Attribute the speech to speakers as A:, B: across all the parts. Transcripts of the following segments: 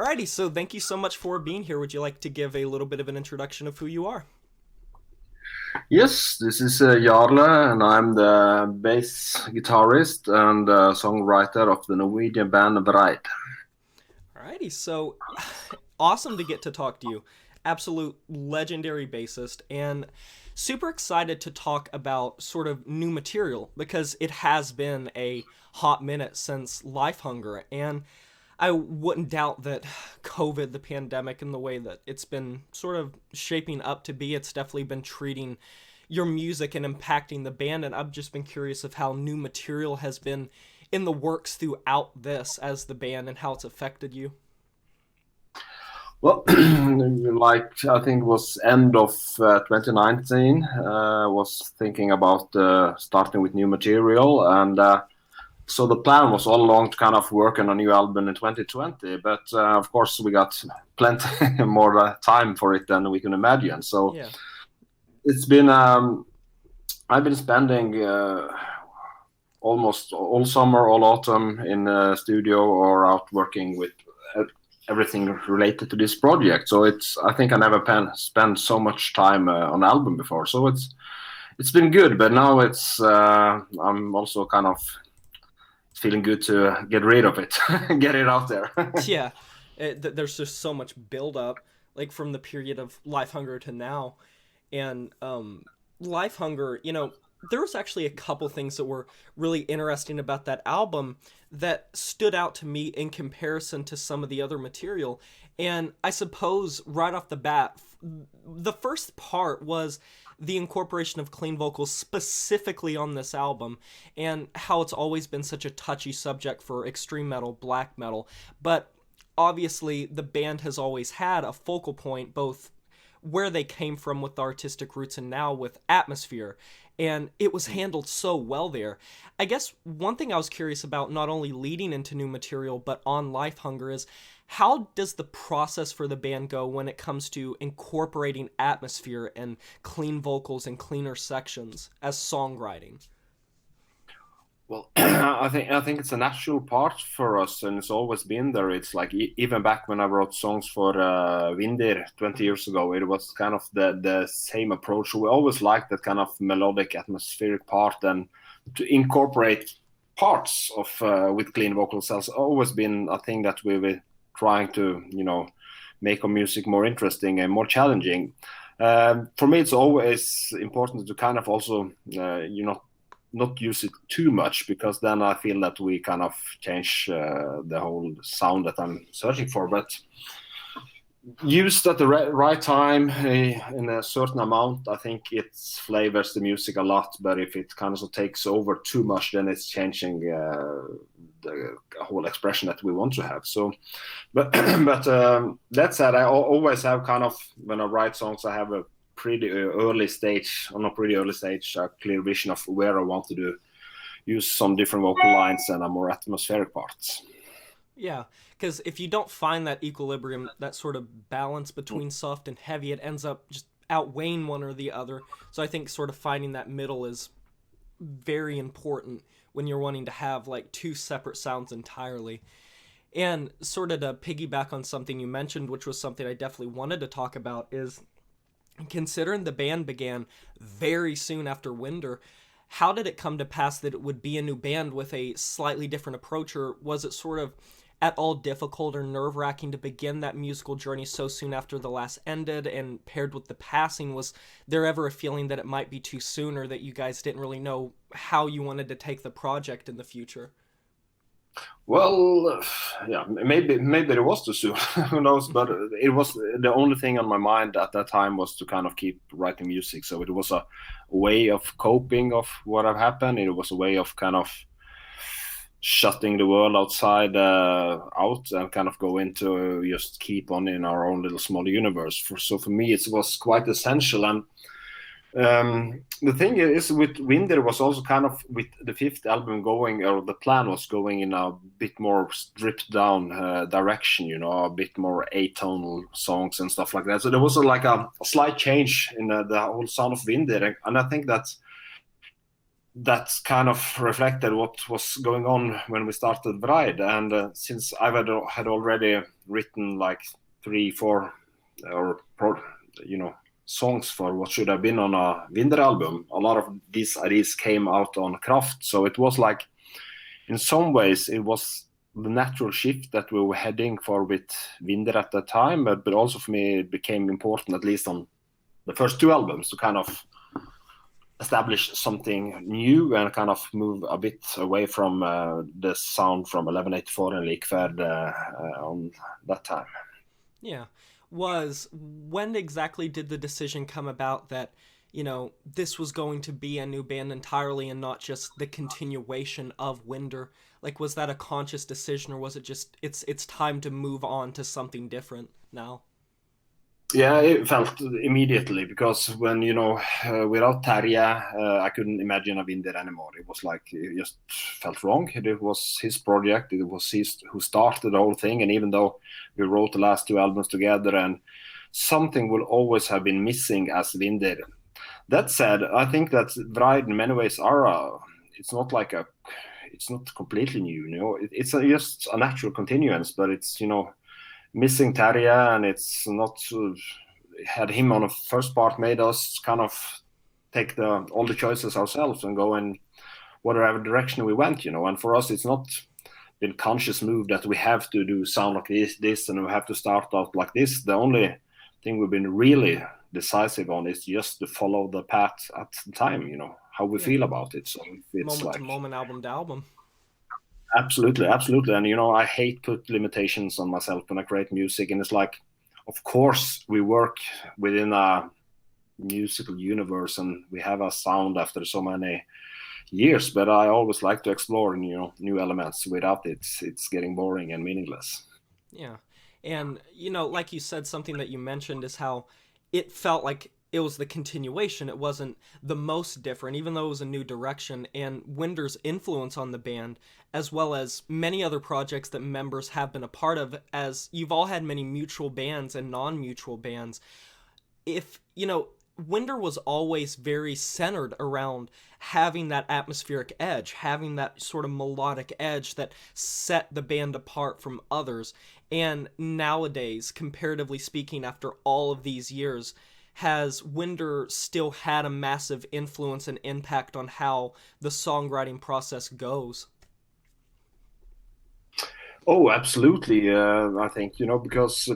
A: Alrighty, so thank you so much for being here. Would you like to give a little bit of an introduction of who you are?
B: Yes, this is Jarle, and I'm the bass guitarist and songwriter of the Norwegian band Vreid.
A: Alrighty, so awesome to get to talk to you. Absolute legendary bassist, and super excited to talk about sort of new material because it has been a hot minute since Lifehunger, and I wouldn't doubt that COVID, the pandemic, and the way that it's been sort of shaping up to be, it's definitely been treating your music and impacting the band. And I've just been curious of how new material has been in the works throughout this as the band and how it's affected you.
B: Well, like I think it was end of 2019, was thinking about starting with new material, and so the plan was all along to kind of work on a new album in 2020. But of course, we got plenty more time for it than we can imagine. So
A: Yeah.
B: it's been I've been spending almost all summer, all autumn in the studio or out working with uh, everything related to this project. So it's I think I never spent so much time on album before. So it's been good, but now it's I'm also kind of feeling good to get rid of it, get it out there.
A: Yeah. There's just so much build up, like from the period of Life Hunger to now. And Life Hunger, there was actually a couple things that were really interesting about that album that stood out to me in comparison to some of the other material. And I suppose right off the bat, the first part was the incorporation of clean vocals specifically on this album, and how it's always been such a touchy subject for extreme metal, black metal. But obviously, the band has always had a focal point, both where they came from with the artistic roots and now with atmosphere, and it was handled so well there. I guess one thing I was curious about, not only leading into new material but on Life Hunger, is how does the process for the band go when it comes to incorporating atmosphere and clean vocals and cleaner sections as songwriting?
B: Well, I think it's a natural part for us, and it's always been there. It's like even back when I wrote songs for Windir 20 years ago, it was kind of the same approach. We always liked that kind of melodic, atmospheric part, and to incorporate parts of with clean vocals has always been a thing that we were trying to, make our music more interesting and more challenging. For me, it's always important to kind of also, not use it too much, because then I feel that we kind of change the whole sound that I'm searching for. But used at the right time in a certain amount, I think it flavors the music a lot. But if it kind of takes over too much, then it's changing the whole expression that we want to have. So, but that said, I always have kind of, when I write songs, I have a pretty early stage, a clear vision of where I want to use some different vocal lines and a more atmospheric parts.
A: Yeah, because if you don't find that equilibrium, that sort of balance between soft and heavy, it ends up just outweighing one or the other. So I think sort of finding that middle is very important when you're wanting to have like two separate sounds entirely. And sort of to piggyback on something you mentioned, which was something I definitely wanted to talk about, is considering the band began very soon after Winder, how did it come to pass that it would be a new band with a slightly different approach, or was it sort of at all difficult or nerve-wracking to begin that musical journey so soon after the last ended, and paired with the passing, was there ever a feeling that it might be too soon, or that you guys didn't really know how you wanted to take the project in the future?
B: Well, yeah, maybe it was too soon. Who knows? But it was the only thing on my mind at that time was to kind of keep writing music. So it was a way of coping of what had happened. It was a way of kind of shutting the world outside out and kind of go into just keep on in our own little small universe. So for me, it was quite essential. And the thing is, with Windir was also kind of with the fifth album going, or the plan was going in a bit more stripped down direction, a bit more atonal songs and stuff like that. So there was like a slight change in the whole sound of Windir, and I think that that kind of reflected what was going on when we started Vreid. And since I had already written like 3, 4 or songs for what should have been on a Windir album, a lot of these ideas came out on Kraft. So it was like, in some ways, it was the natural shift that we were heading for with Windir at that time, but also for me it became important, at least on the first 2 albums, to kind of establish something new and kind of move a bit away from the sound from 1184 and Likverd on that time.
A: Yeah. When exactly did the decision come about that, this was going to be a new band entirely and not just the continuation of Windir? Like, was that a conscious decision, or was it just it's time to move on to something different now?
B: Yeah, it felt immediately, because when without Terje, I couldn't imagine a Windir anymore. It was like it just felt wrong. It was his project. It was his who started the whole thing. And even though we wrote the last 2 albums together, and something will always have been missing as Windir. That said, I think that Vreid in many ways it's not like it's not completely new. It's just a natural continuance, but it's missing Terje, and it's not had him on the first part made us kind of take all the choices ourselves and go in whatever direction we went. And for us, it's not been conscious move that we have to do sound like this and we have to start out like this. The only thing we've been really decisive on is just to follow the path at the time, how we feel about it. So it's
A: Moment
B: like
A: to moment, album to album.
B: absolutely. And I hate put limitations on myself when I create music. And it's like, of course, we work within a musical universe and we have a sound after so many years. But I always like to explore new elements. Without it, it's getting boring and meaningless.
A: Yeah. And, like you said, something that you mentioned is how it felt like it was the continuation. It wasn't the most different, even though it was a new direction. And Windir's influence on the band, as well as many other projects that members have been a part of, as you've all had many mutual bands and non-mutual bands. Windir was always very centered around having that atmospheric edge, having that sort of melodic edge that set the band apart from others. And nowadays, comparatively speaking, after all of these years, has Windir still had a massive influence and impact on how the songwriting process goes?
B: Oh, absolutely. I think, because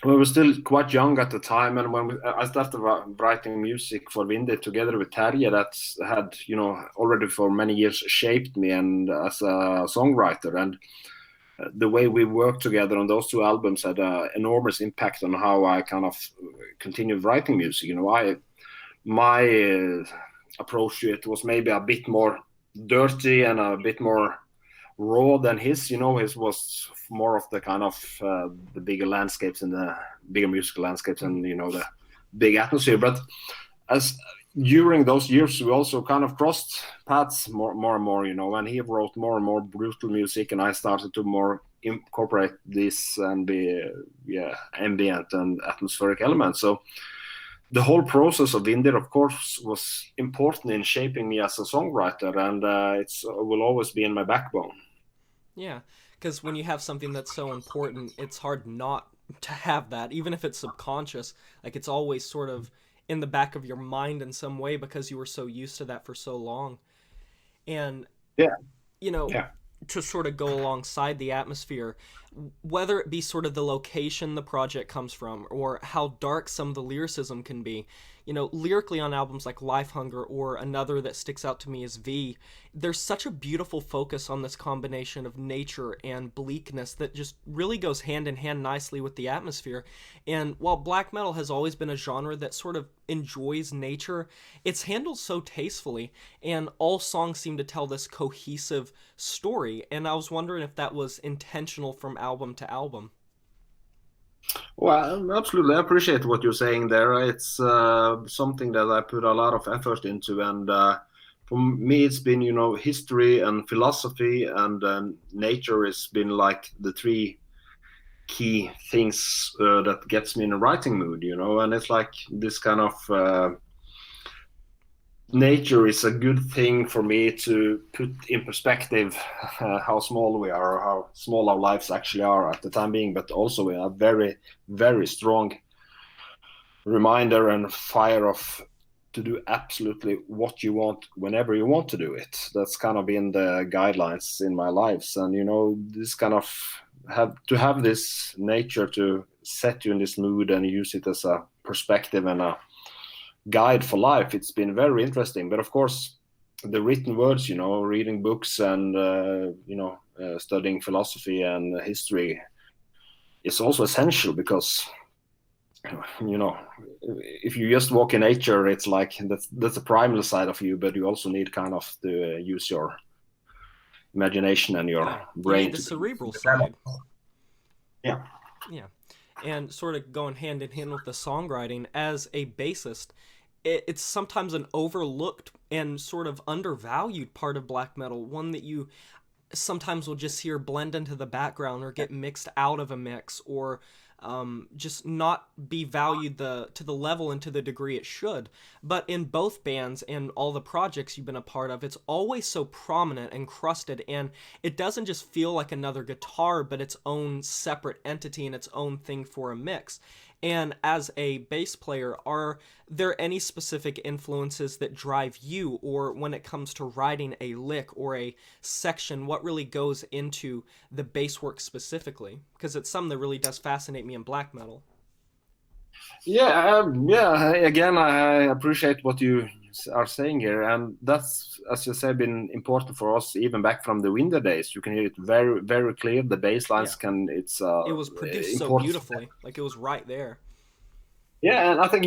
B: we were still quite young at the time, and when I started writing music for Windir together with Terje, that had already for many years shaped me and as a songwriter. And the way we worked together on those 2 albums had an enormous impact on how I kind of continued writing music. My approach to it was maybe a bit more dirty and a bit more raw than his. His was more of the kind of the bigger landscapes and the bigger musical landscapes and the big atmosphere. But as during those years, we also kind of crossed paths more and more. And he wrote more and more brutal music, and I started to more incorporate this and be ambient and atmospheric elements. So the whole process of Windir, of course, was important in shaping me as a songwriter, and it will always be in my backbone.
A: Yeah, because when you have something that's so important, it's hard not to have that, even if it's subconscious. Like, it's always sort of in the back of your mind in some way because you were so used to that for so long. And,
B: Yeah,
A: you know,
B: yeah.
A: to sort of go alongside the atmosphere, whether it be sort of the location the project comes from or how dark some of the lyricism can be. Lyrically on albums like Lifehunger, or another that sticks out to me is V, there's such a beautiful focus on this combination of nature and bleakness that just really goes hand in hand nicely with the atmosphere. And while black metal has always been a genre that sort of enjoys nature, it's handled so tastefully, and all songs seem to tell this cohesive story. And I was wondering if that was intentional from album to album.
B: Well, absolutely. I appreciate what you're saying there. It's something that I put a lot of effort into, and for me, it's been history and philosophy, and nature has been like the 3 key things that gets me in a writing mood. And it's like this kind of nature is a good thing for me to put in perspective how small we are, or how small our lives actually are at the time being, but also a very, very strong reminder and fire of to do absolutely what you want whenever you want to do it. That's kind of been the guidelines in my lives. And this kind of have this nature to set you in this mood and use it as a perspective and a guide for life. It's been very interesting. But of course, the written words, reading books and studying philosophy and history is also essential, because if you just walk in nature, it's like that's the primal side of you, but you also need kind of to use your imagination and your brain.
A: You need the cerebral side.
B: Yeah.
A: Yeah. And sort of going hand in hand with the songwriting, as a bassist, it's sometimes an overlooked and sort of undervalued part of black metal, one that you sometimes will just hear blend into the background or get mixed out of a mix, or just not be valued to the level and to the degree it should. But in both bands and all the projects you've been a part of, it's always so prominent and crusted, and it doesn't just feel like another guitar, but its own separate entity and its own thing for a mix. And as a bass player, are there any specific influences that drive you, or when it comes to writing a lick or a section, what really goes into the bass work specifically? Because it's something that really does fascinate me in black metal.
B: Yeah. Again, I appreciate what you are saying here, and that's, as you said, been important for us even back from the Windir days. You can hear it very, very clear. The bass lines can.
A: It was produced so beautifully, like it was right there.
B: Yeah, and I think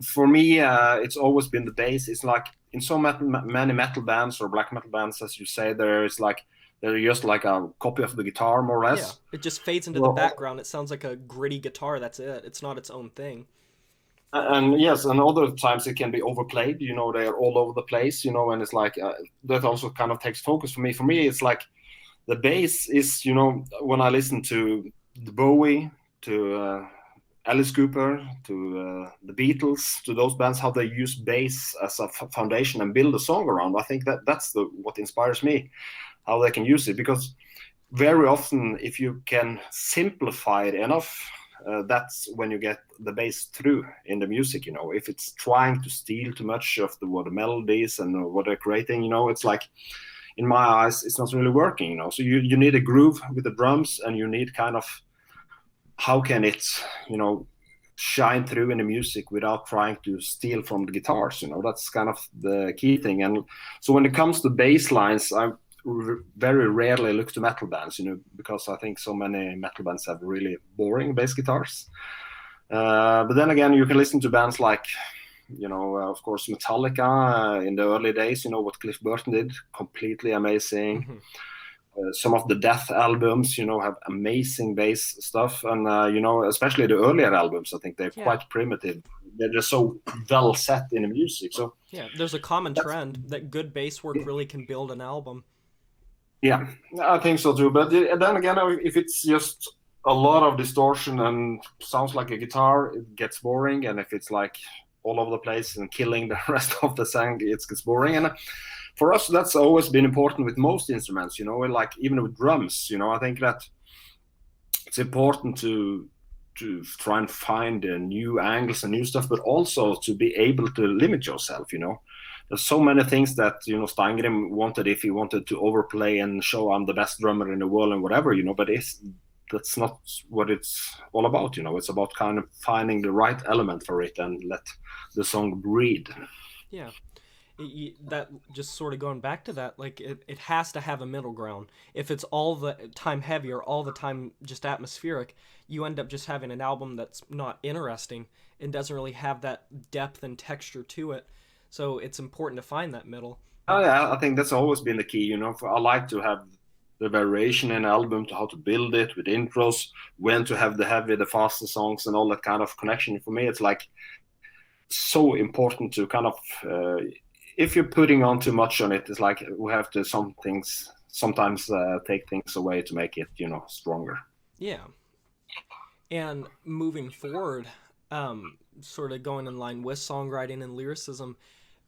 B: for me, it's always been the bass. It's like in so many metal bands or black metal bands, as you say, they're just like a copy of the guitar, more or less.
A: Yeah, it just fades into the background. It sounds like a gritty guitar. That's it. It's not its own thing.
B: And yes, and other times it can be overplayed. They're all over the place. And it's like that also kind of takes focus for me. For me, it's like the bass is, when I listen to the Bowie, to Alice Cooper, to the Beatles, to those bands, how they use bass as a foundation and build a song around. I think that's what inspires me, how they can use it. Because very often, if you can simplify it enough, that's when you get the bass through in the music. If it's trying to steal too much of what the melodies and what they're creating, it's like, in my eyes, it's not really working. So you need a groove with the drums, and you need kind of, how can it shine through in the music without trying to steal from the guitars. That's kind of the key thing. And so when it comes to bass lines, I very rarely look to metal bands, because I think so many metal bands have really boring bass guitars. But then again, you can listen to bands like, of course, Metallica in the early days. What Cliff Burton did, completely amazing.
A: Mm-hmm.
B: Some of the Death albums, have amazing bass stuff, and especially the earlier albums, I think they're quite primitive. They're just so well set in the music. So
A: yeah, there's a common trend that good bass work really can build an album.
B: Yeah, I think so too. But then again, if it's just a lot of distortion and sounds like a guitar, it gets boring. And if it's like all over the place and killing the rest of the song, it gets boring. And for us, that's always been important with most instruments, like even with drums. I think that it's important to try and find new angles and new stuff, but also to be able to limit yourself. There's so many things that Steingrim wanted, if he wanted to overplay and show I'm the best drummer in the world and whatever, but that's not what it's all about. It's about kind of finding the right element for it and let the song breathe.
A: Yeah. That just sort of going back to that, like it has to have a middle ground. If it's all the time heavy or all the time just atmospheric, you end up just having an album that's not interesting and doesn't really have that depth and texture to it. So it's important to find that middle.
B: Oh yeah, I think that's always been the key. I like to have the variation in an album, to how to build it with intros, when to have the heavy, the faster songs, and all that kind of connection. For me, it's like so important to kind of. If you're putting on too much on it, it's like we have to sometimes take things away to make it, stronger.
A: Yeah. And moving forward, sort of going in line with songwriting and lyricism,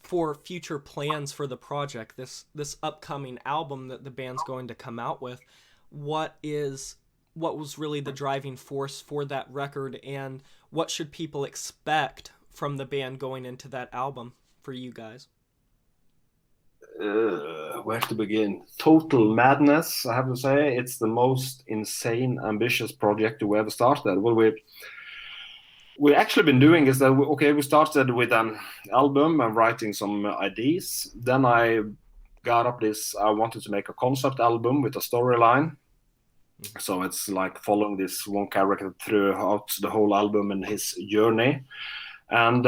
A: for future plans for the project, this upcoming album that the band's going to come out with, what was really the driving force for that record, and what should people expect from the band going into that album for you guys?
B: Where to begin? Total madness, I have to say. It's the most insane, ambitious project we ever started. Well, we actually been doing is that we started with an album and writing some ideas. Then I got up this. I wanted to make a concept album with a storyline. So it's like following this one character throughout the whole album and his journey. And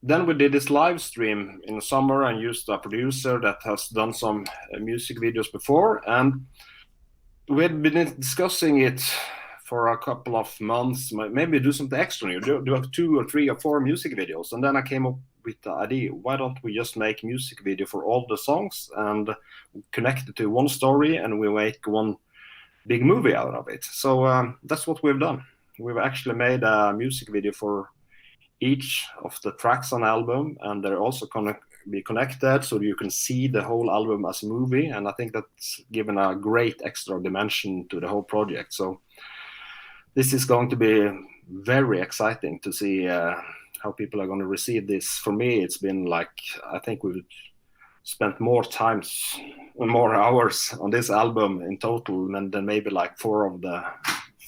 B: then we did this live stream in the summer and used a producer that has done some music videos before. And we had been discussing it for a couple of months, maybe do something extra, do 2 or 3 or 4 music videos. And then I came up with the idea, why don't we just make music video for all the songs and connect it to one story, and we make one big movie out of it. So that's what we've done. We've actually made a music video for each of the tracks on the album, and they're also going to be connected so you can see the whole album as a movie. And I think that's given a great extra dimension to the whole project. So this is going to be very exciting to see how people are going to receive this. For me, it's been like, I think we've spent more hours on this album in total than maybe like 4 of the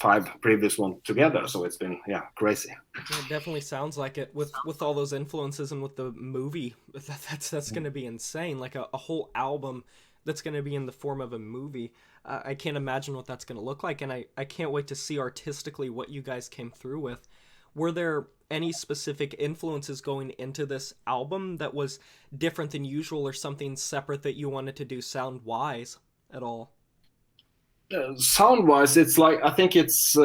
B: 5 previous ones together. So it's been crazy.
A: Yeah, it definitely sounds like it with all those influences, and with the movie. That's going to be insane. Like a whole album that's going to be in the form of a movie. I can't imagine what that's going to look like, and I can't wait to see artistically what you guys came through with. Were there any specific influences going into this album that was different than usual, or something separate that you wanted to do sound-wise at all?
B: Sound-wise, it's like, I think it's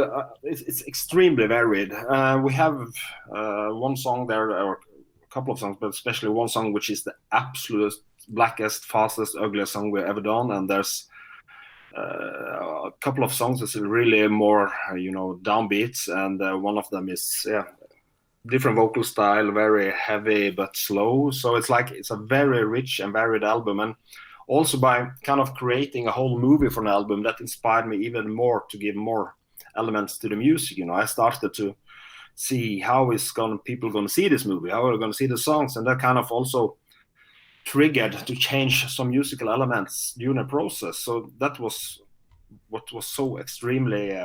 B: extremely varied. We have one song there, or a couple of songs, but especially one song which is the absolute blackest, fastest, ugliest song we've ever done. And there's a couple of songs that's really more, downbeats, and one of them is different vocal style, very heavy but slow. So it's a very rich and varied album, and also by kind of creating a whole movie for an album, that inspired me even more to give more elements to the music. I started to see how people going to see this movie, how are they going to see the songs, and that kind of also triggered to change some musical elements during the process. So that was what was so extremely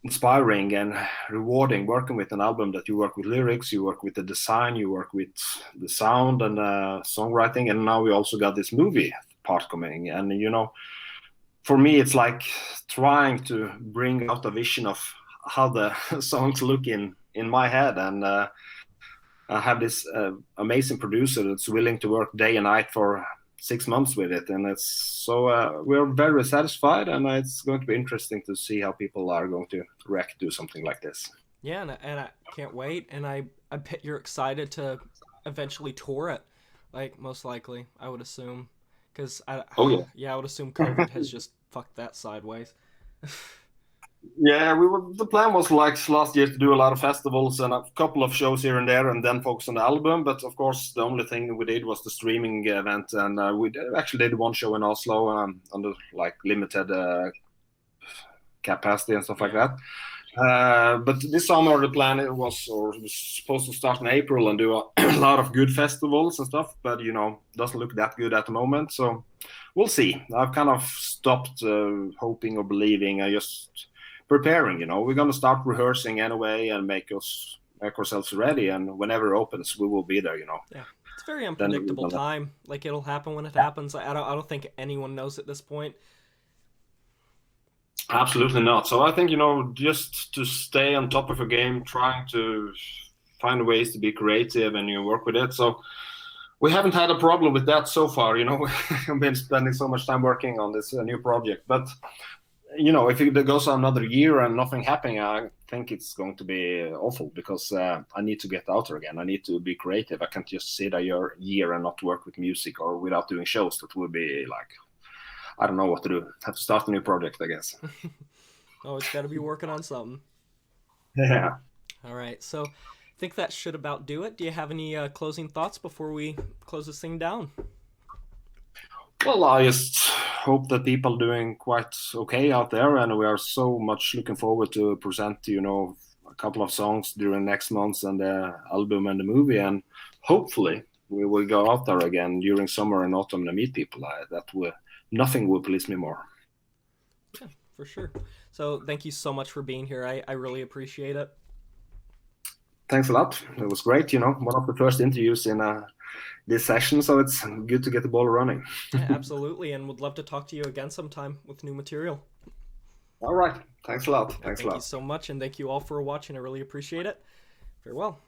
B: inspiring and rewarding, working with an album that you work with lyrics, you work with the design, you work with the sound and songwriting, and now we also got this movie part coming. And for me, it's like trying to bring out a vision of how the songs look in my head, and I have this amazing producer that's willing to work day and night for 6 months with it, and it's so we're very satisfied, and it's going to be interesting to see how people are going to react to something like this.
A: Yeah, and I can't wait, and I bet you're excited to eventually tour it, like, most likely, I would assume, because I would assume COVID has just fucked that sideways.
B: Yeah, the plan was like last year to do a lot of festivals and a couple of shows here and there, and then focus on the album. But of course, the only thing we did was the streaming event, and we actually did one show in Oslo under like limited capacity and stuff like that. But this summer the plan was supposed to start in April and do a lot of good festivals and stuff, but doesn't look that good at the moment. So we'll see. I've kind of stopped hoping or believing. I just preparing. We're going to start rehearsing anyway and make ourselves ready, and whenever it opens we will be there.
A: Yeah, it's a very unpredictable time. Like, it'll happen when it happens. I don't think anyone knows at this point.
B: Absolutely not. So I think just to stay on top of a game, trying to find ways to be creative and work with it. So we haven't had a problem with that so far. We've been spending so much time working on this new project, but if it goes another year and nothing happening, I think it's going to be awful, because I need to get out there again. I need to be creative. I can't just sit a year and not work with music or without doing shows. That would be like, I don't know what to do. Have to start a new project, I guess.
A: Oh, it's got to be working on something.
B: Yeah.
A: All right. So think that should about do it. Do you have any closing thoughts before we close this thing down?
B: Well, I just hope that people are doing quite okay out there, and we are so much looking forward to present, a couple of songs during next month and the album and the movie, and hopefully we will go out there again during summer and autumn and meet people. Nothing will please me more.
A: Yeah, for sure. So thank you so much for being here. I really appreciate it.
B: Thanks a lot. It was great. One of the first interviews in this session, so it's good to get the ball running.
A: Yeah, absolutely, and would love to talk to you again sometime with new material.
B: All right. Thanks a lot.
A: Thank you so much, and thank you all for watching. I really appreciate it. Farewell.